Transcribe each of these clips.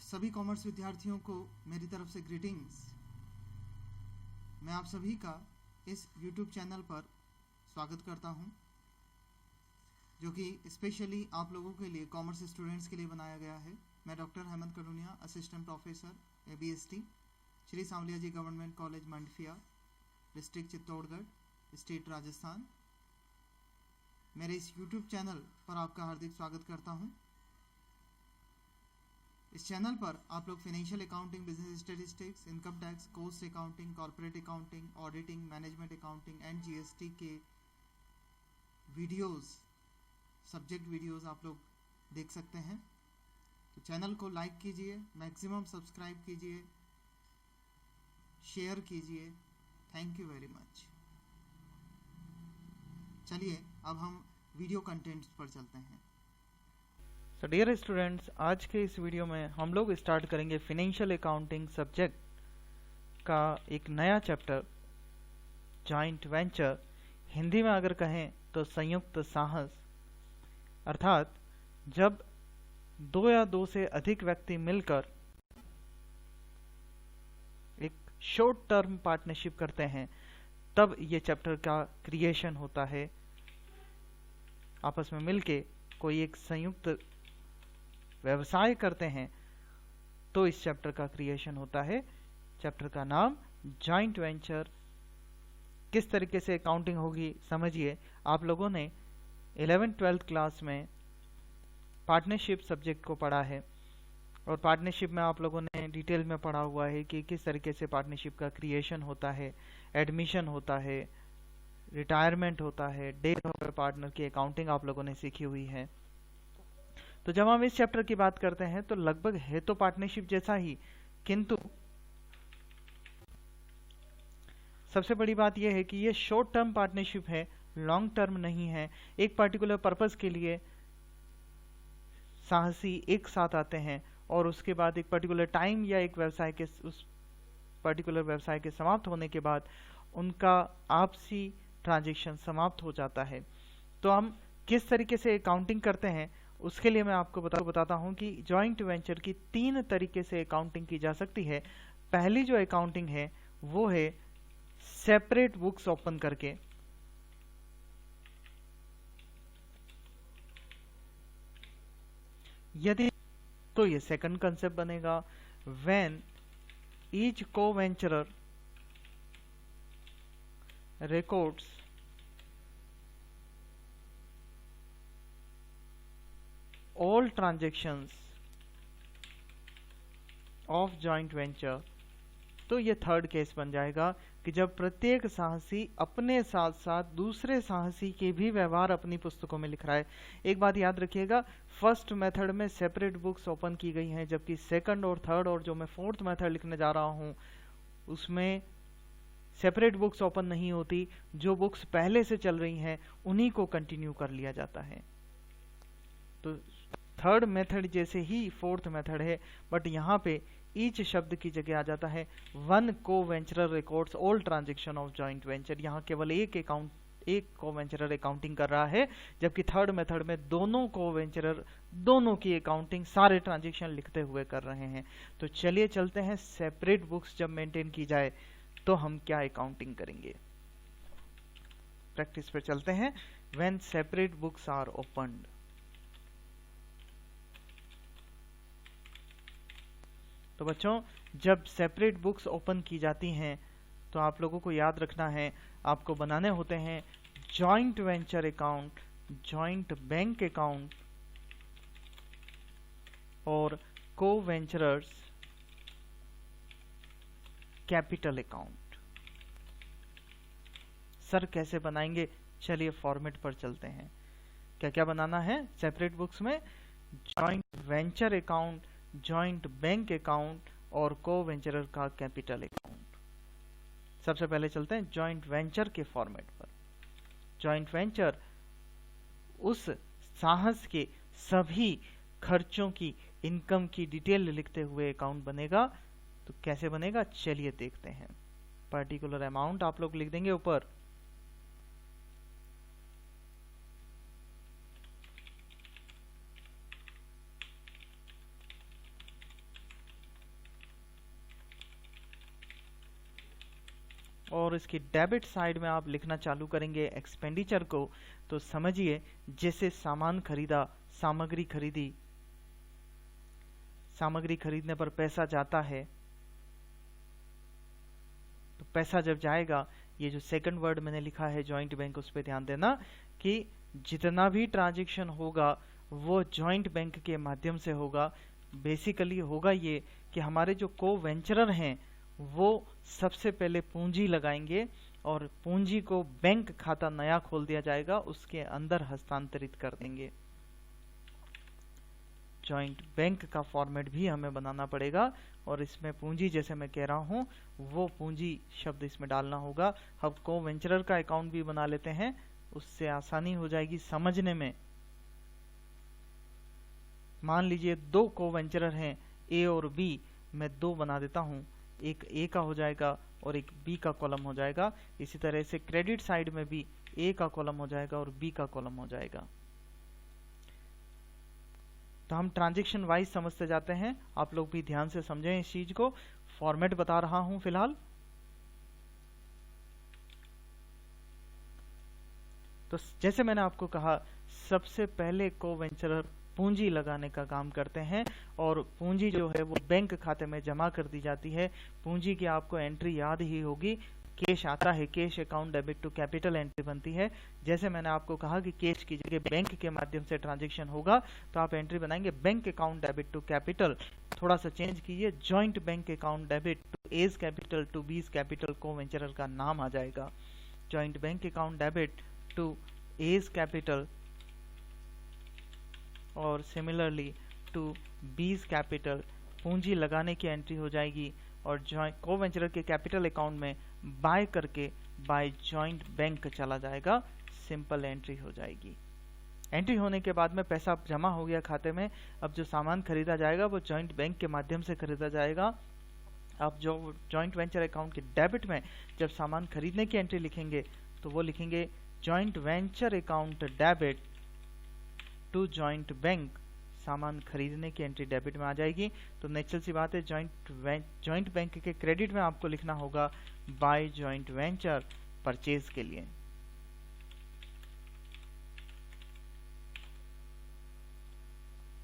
सभी कॉमर्स विद्यार्थियों को मेरी तरफ से ग्रीटिंग्स। मैं आप सभी का इस YouTube चैनल पर स्वागत करता हूं, जो कि स्पेशली आप लोगों के लिए, कॉमर्स स्टूडेंट्स के लिए बनाया गया है। मैं doctor Hemant Kaduniya, assistant professor ABST, Shri Sanwaliya ji government college Mandphiya, district Chittorgarh, state Rajasthan, मेरे इस YouTube चैनल पर आपका हार्दिक स्वागत करता हूं। इस चैनल पर आप लोग financial accounting, business statistics, income tax, cost accounting, corporate accounting, auditing, management accounting and GST के वीडियोस, सब्जेक्ट वीडियोस आप लोग देख सकते हैं। तो चैनल को लाइक कीजिए, मैक्सिमम सब्सक्राइब कीजिए, शेयर कीजिए। Thank you very much. चलिए अब हम वीडियो कंटेंट्स पर चलते हैं। सो डियर स्टूडेंट्स, आज के इस वीडियो में हम लोग स्टार्ट करेंगे फाइनेंशियल अकाउंटिंग सब्जेक्ट का एक नया चैप्टर, जॉइंट वेंचर। हिंदी में अगर कहें तो संयुक्त साहस। अर्थात जब दो या दो से अधिक व्यक्ति मिलकर एक शॉर्ट टर्म पार्टनरशिप करते हैं, तब ये चैप्टर का क्रिएशन होता है। आपस में मिलके कोई एक संयुक्त व्यवसाय करते हैं तो इस चैप्टर का क्रिएशन होता है। चैप्टर का नाम जॉइंट वेंचर। किस तरीके से अकाउंटिंग होगी समझिए। आप लोगों ने 11th-12th क्लास में पार्टनरशिप सब्जेक्ट को पढ़ा है, और पार्टनरशिप में आप लोगों ने डिटेल में पढ़ा हुआ है कि किस तरीके से पार्टनरशिप का क्रिएशन होता है, एडमिशन होता है, रिटायरमेंट होता है, डेथ ऑफ पार्टनर की अकाउंटिंग आप लोगों ने सीखी हुई है। तो जब हम इस चैप्टर की बात करते हैं तो लगभग है तो पार्टनरशिप जैसा ही, किंतु सबसे बड़ी बात यह है कि ये शॉर्ट टर्म पार्टनरशिप है, लॉन्ग टर्म नहीं है। एक पर्टिकुलर पर्पस के लिए साहसी एक साथ आते हैं और उसके बाद एक पर्टिकुलर टाइम या एक व्यवसाय के, उस पर्टिकुलर व्यवसाय के समाप्त होने के बाद उनका आपसी ट्रांजैक्शन समाप्त हो जाता है। तो हम किस तरीके से अकाउंटिंग करते हैं उसके लिए मैं आपको बताता हूं कि जॉइंट वेंचर की 3 तरीके से अकाउंटिंग की जा सकती है। पहली जो अकाउंटिंग है वो है सेपरेट बुक्स ओपन करके। यदि तो ये सेकंड कंसेप्ट बनेगा, when each co-venturer records all transactions of joint venture। तो ये थर्ड केस बन जाएगा कि जब प्रत्येक साहसी अपने साथ साथ दूसरे साहसी के भी व्यवहार अपनी पुस्तकों में लिख रहा है। एक बात याद रखिएगा, फर्स्ट मेथड में सेपरेट बुक्स ओपन की गई हैं, जबकि सेकंड और थर्ड और जो मैं फोर्थ मेथड लिखने जा रहा हूं उसमें सेपरेट बुक्स ओपन नहीं होती। जो बुक्स पहले से चल रही हैं उन्हीं को कंटिन्यू कर लिया जाता है। तो थर्ड मेथड जैसे ही फोर्थ मेथड है, बट यहाँ पे ईच शब्द की जगह आ जाता है one co-venturer records all transaction of joint venture. यहाँ केवल एक को-वेंचरर अकाउंटिंग कर रहा है, जबकि थर्ड मेथड में दोनों को-वेंचरर दोनों की अकाउंटिंग सारे ट्रांजैक्शन लिखते हुए कर रहे हैं। तो चलिए चलते हैं, सेपरेट बुक्स जब मेंटेन की जाए तो हम क्या अकाउंटिंग करेंगे। प्रैक्टिस पे चलते हैं। When separate books are opened, तो बच्चों जब सेपरेट बुक्स ओपन की जाती हैं तो आप लोगों को याद रखना है, आपको बनाने होते हैं joint venture account, joint bank account और को-वेंचरर्स कैपिटल अकाउंट। सर कैसे बनाएंगे, चलिए फॉर्मेट पर चलते हैं। क्या क्या बनाना है सेपरेट बुक्स में? Joint venture account, joint bank account और को-वेंचरर का कैपिटल अकाउंट। सबसे पहले चलते हैं जॉइंट वेंचर के फॉर्मेट पर। जॉइंट वेंचर उस साहस के सभी खर्चों की, इनकम की डिटेल लिखते हुए अकाउंट बनेगा। तो कैसे बनेगा चलिए देखते हैं। पर्टिकुलर अमाउंट आप लोग लिख देंगे ऊपर, और इसकी डेबिट साइड में आप लिखना चालू करेंगे एक्सपेंडिचर को, तो समझिए जैसे सामान खरीदा, सामग्री खरीदी, सामग्री खरीदने पर पैसा जाता है, तो पैसा जब जाएगा, ये जो सेकंड वर्ड मैंने लिखा है जॉइंट बैंक, उस पर ध्यान देना कि जितना भी ट्रांजैक्शन होगा वो जॉइंट बैंक के माध्यम से होगा। बेसिकली होगा ये कि हमारे जो को वेंचरर हैं वो सबसे पहले पूंजी लगाएंगे और पूंजी को बैंक खाता नया खोल दिया जाएगा, उसके अंदर हस्तांतरित कर देंगे। जॉइंट बैंक का फॉर्मेट भी हमें बनाना पड़ेगा और इसमें पूंजी, जैसे मैं कह रहा हूं, वो पूंजी शब्द इसमें डालना होगा। हम को वेंचरर का अकाउंट भी बना लेते हैं, उससे आसानी हो जाएगी समझने में। मान लीजिए दो को वेंचरर हैं, ए और बी, मैं दो बना देता हूं, एक ए का हो जाएगा और एक बी का कॉलम हो जाएगा। इसी तरह से क्रेडिट साइड में भी ए का कॉलम हो जाएगा और बी का कॉलम हो जाएगा। तो हम ट्रांजैक्शन वाइज समझते जाते हैं, आप लोग भी ध्यान से समझें इस चीज को। फॉर्मेट बता रहा हूं फिलहाल। तो जैसे मैंने आपको कहा, सबसे पहले को वेंचरर पूंजी लगाने का काम करते हैं और पूंजी जो है वो बैंक खाते में जमा कर दी जाती है। पूंजी की आपको एंट्री याद ही होगी, कैश आता है, cash account debit to capital entry बनती है। जैसे मैंने आपको कहा कि कैश की जगह बैंक के माध्यम से ट्रांजैक्शन होगा, तो आप एंट्री बनाएंगे bank account debit to capital. थोड़ा सा चेंज कीजिए, joint bank account debit to A's capital to B's capital, co-venturer का नाम आ जाएगा। Joint bank account debit to A's capital और सिमिलरली टू बीज कैपिटल, पूंजी लगाने की एंट्री हो जाएगी और को वेंचरर के कैपिटल अकाउंट में बाय करके बाय जॉइंट बैंक चला जाएगा, सिंपल एंट्री हो जाएगी। एंट्री होने के बाद में पैसा जमा हो गया खाते में। अब जो सामान खरीदा जाएगा वो जॉइंट बैंक के माध्यम से खरीदा जाएगा। अब जो जॉइंट वेंचर अकाउंट के डेबिट में जब सामान खरीदने की एंट्री लिखेंगे तो वो लिखेंगे joint venture account debit to joint bank, सामान खरीदने की एंट्री डेबिट में आ जाएगी। तो नेचुरल सी बात है, जॉइंट बैंक के क्रेडिट में आपको लिखना होगा बाय जॉइंट वेंचर परचेज के लिए।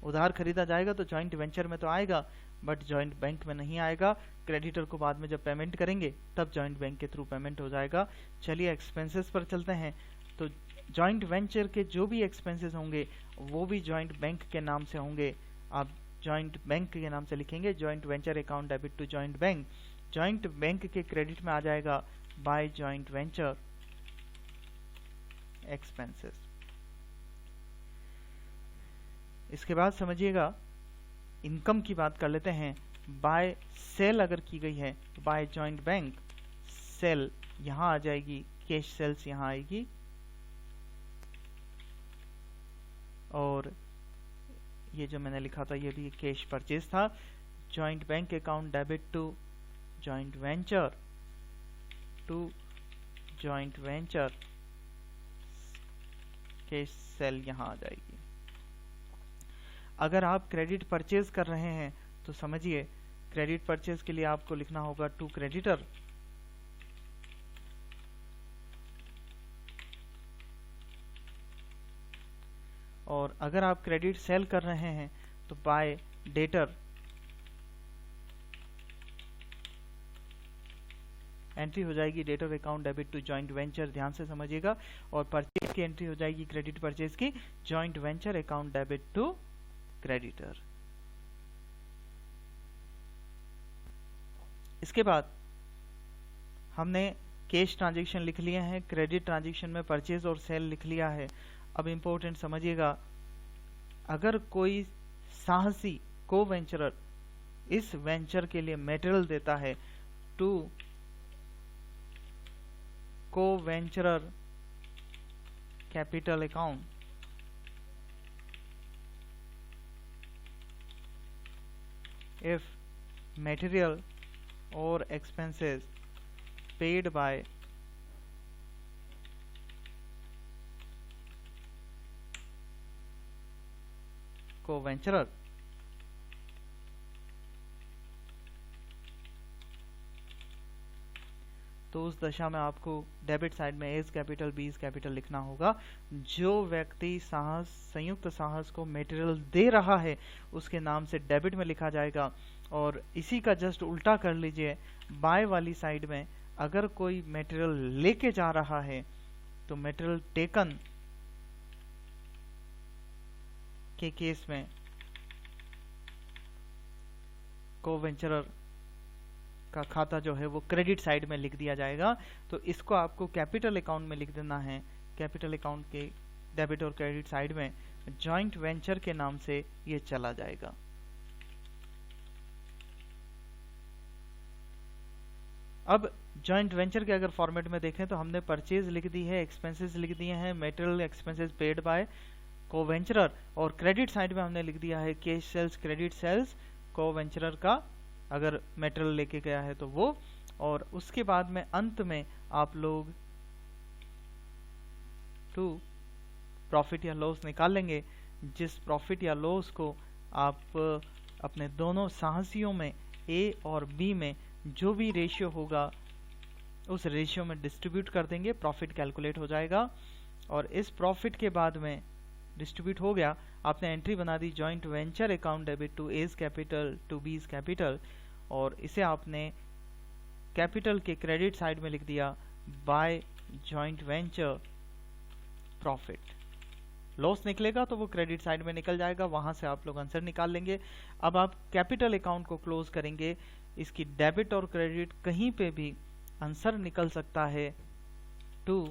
उधार खरीदा जाएगा तो जॉइंट वेंचर में तो आएगा, बट जॉइंट बैंक में नहीं आएगा। क्रेडिटर को बाद में जब पेमेंट करेंगे तब जॉइंट बैंक के थ्रू पेमेंट हो जाएगा। चलिए एक्सपेंसेस पर चलते हैं। तो जॉइंट वेंचर के जो भी एक्सपेंसेस होंगे वो भी जॉइंट बैंक के नाम से होंगे। आप जॉइंट बैंक के नाम से लिखेंगे joint venture account debit to joint bank. Joint bank के क्रेडिट में आ जाएगा बाय जॉइंट वेंचर एक्सपेंसेस। इसके बाद समझिएगा, इनकम की बात कर लेते हैं। बाय सेल अगर की गई है तो बाय जॉइंट बैंक सेल यहां आ जाएगी, कैश सेल्स यहां आएगी। और ये जो मैंने लिखा था ये भी कैश परचेज था। Joint bank account debit to joint venture to joint venture, cash sale यहां आ जाएगी। अगर आप क्रेडिट परचेज कर रहे हैं तो समझिए क्रेडिट परचेज के लिए आपको लिखना होगा टू क्रेडिटर। और अगर आप क्रेडिट सेल कर रहे हैं तो बाय डेटर एंट्री हो जाएगी debtor account debit to joint venture, ध्यान से समझिएगा। और परचेज की एंट्री हो जाएगी क्रेडिट परचेज की joint venture account debit to creditor. इसके बाद हमने कैश ट्रांजैक्शन लिख लिए हैं, क्रेडिट ट्रांजैक्शन में परचेज और सेल लिख लिया है। अब इंपॉर्टेंट समझिएगा, अगर कोई साहसी को वेंचरर इस वेंचर के लिए मटेरियल देता है टू को वेंचरर capital account, if material or expenses paid by co-venturer तो तो उस दशा में आपको डेबिट साइड में एज कैपिटल बीज कैपिटल लिखना होगा। जो व्यक्ति साहस संयुक्त साहस को मटेरियल दे रहा है उसके नाम से डेबिट में लिखा जाएगा। और इसी का जस्ट उल्टा कर लीजिए, बाय वाली साइड में अगर कोई मटेरियल लेके जा रहा है तो मटेरियल टेकन के केस में को-वेंचरर का खाता जो है वो क्रेडिट साइड में लिख दिया जाएगा। तो इसको आपको कैपिटल अकाउंट में लिख देना है। कैपिटल अकाउंट के डेबिट और क्रेडिट साइड में जॉइंट वेंचर के नाम से ये चला जाएगा। अब जॉइंट वेंचर के अगर फॉर्मेट में देखें तो हमने परचेज लिख दी है, एक्सपेंसेस लिख दिए हैं, मटेरियल एक्सपेंसेस पेड बाय को-वेंचरर, और क्रेडिट साइड में हमने लिख दिया है कैश सेल्स क्रेडिट सेल्स को-वेंचरर का अगर मटेरियल लेके गया है तो वो। और उसके बाद में अंत में आप लोग टू प्रॉफिट या लॉस निकाल लेंगे, जिस प्रॉफिट या लॉस को आप अपने दोनों साहसियों में ए और बी में जो भी रेशियो होगा उस रेशियो में डिस्ट्रीब्यूट कर देंगे, प्रॉफिट कैलकुलेट हो जाएगा। और इस प्रॉफिट के बाद में डिस्ट्रीब्यूट हो गया, आपने एंट्री बना दी joint venture account debit to A's capital to B's capital, और इसे आपने कैपिटल के क्रेडिट साइड में लिख दिया by joint venture profit. Loss निकलेगा तो वो क्रेडिट साइड में निकल जाएगा, वहां से आप लोग आंसर निकाल लेंगे। अब आप कैपिटल अकाउंट को क्लोज करेंगे, इसकी डेबिट और क्रेडिट कहीं पे भी आंसर निकल सकता है टू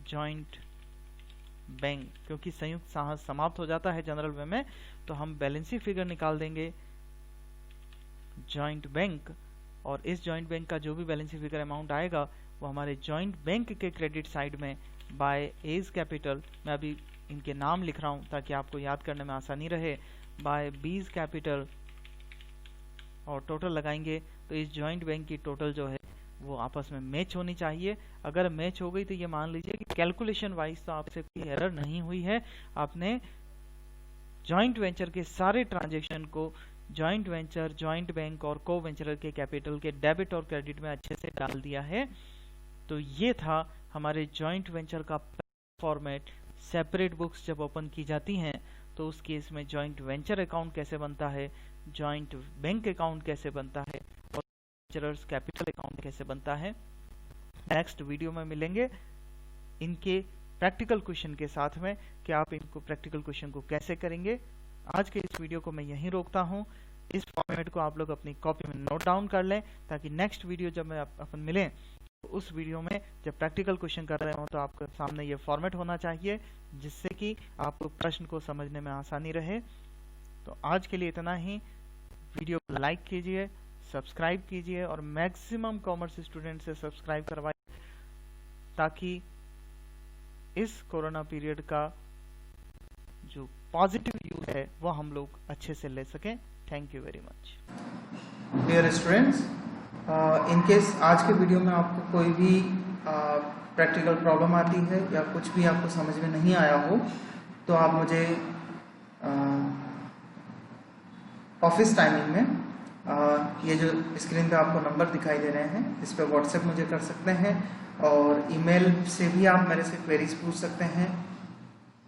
जॉइंट बैंक, क्योंकि संयुक्त साहस समाप्त हो जाता है जनरल वे में, तो हम बैलेंसी फिगर निकाल देंगे जॉइंट बैंक, और इस जॉइंट बैंक का जो भी बैलेंसी फिगर अमाउंट आएगा वो हमारे जॉइंट बैंक के क्रेडिट साइड में बाय एज कैपिटल, मैं अभी इनके नाम लिख रहा हूं ताकि आपको याद करने में आसानी रहे, बाय बीज कैपिटल, और टोटल लगाएंगे तो इस जॉइंट बैंक की टोटल जो है वो आपस में मैच होनी चाहिए। अगर मैच हो गई तो ये मान लीजिए कि कैलकुलेशन वाइज तो आपसे कोई एरर नहीं हुई है, आपने जॉइंट वेंचर के सारे ट्रांजैक्शन को जॉइंट वेंचर, जॉइंट बैंक और को वेंचरर के कैपिटल के डेबिट और क्रेडिट में अच्छे से डाल दिया है। तो ये था हमारे जॉइंट वेंचर का फॉर्मेट। सेपरेट बुक्स जब ओपन की जाती हैं तो उस केस में जॉइंट वेंचर अकाउंट कैसे बनता है, जॉइंट बैंक अकाउंट कैसे बनता है, और वेंचरर्स कैपिटल अकाउंट कैसे बनता है। नेक्स्ट वीडियो में मिलेंगे इनके प्रैक्टिकल क्वेश्चन के साथ में कि आप इनको प्रैक्टिकल क्वेश्चन को कैसे करेंगे। आज के इस वीडियो को मैं यहीं रोकता हूं। इस फॉर्मेट को आप लोग अपनी कॉपी में नोट डाउन कर लें ताकि नेक्स्ट वीडियो जब मैं अपन मिलें तो उस वीडियो में जब प्रैक्टिकल क्वेश्चन कर रहे हो तो आपके सामने ये फॉर्मेट होना चाहिए जिससे कि आपको प्रश्न को समझने में आसानी रहे। तो आज के लिए इतना ही। वीडियो को लाइक कीजिए, सब्सक्राइब कीजिए और मैक्सिमम कॉमर्स स्टूडेंट से सब्सक्राइब करवाइए ताकि इस कोरोना पीरियड का जो पॉजिटिव यूज है वो हम लोग अच्छे से ले सकें। Thank you very much. Dear students, in case आज के वीडियो में आपको कोई भी प्रैक्टिकल प्रॉब्लम आती है या कुछ भी आपको समझ में नहीं आया हो तो आप मुझे ऑफिस टाइमिंग में ये जो स्क्रीन पे आपको नंबर दिखाई दे रहे हैं इस पे व्हाट्सएप मुझे कर सकते हैं और ईमेल से भी आप मेरे से क्वेरीज पूछ सकते हैं।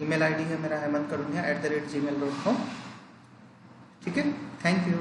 ईमेल आईडी है मेरा hemankarunia@gmail.com। ठीक है, थैंक यू।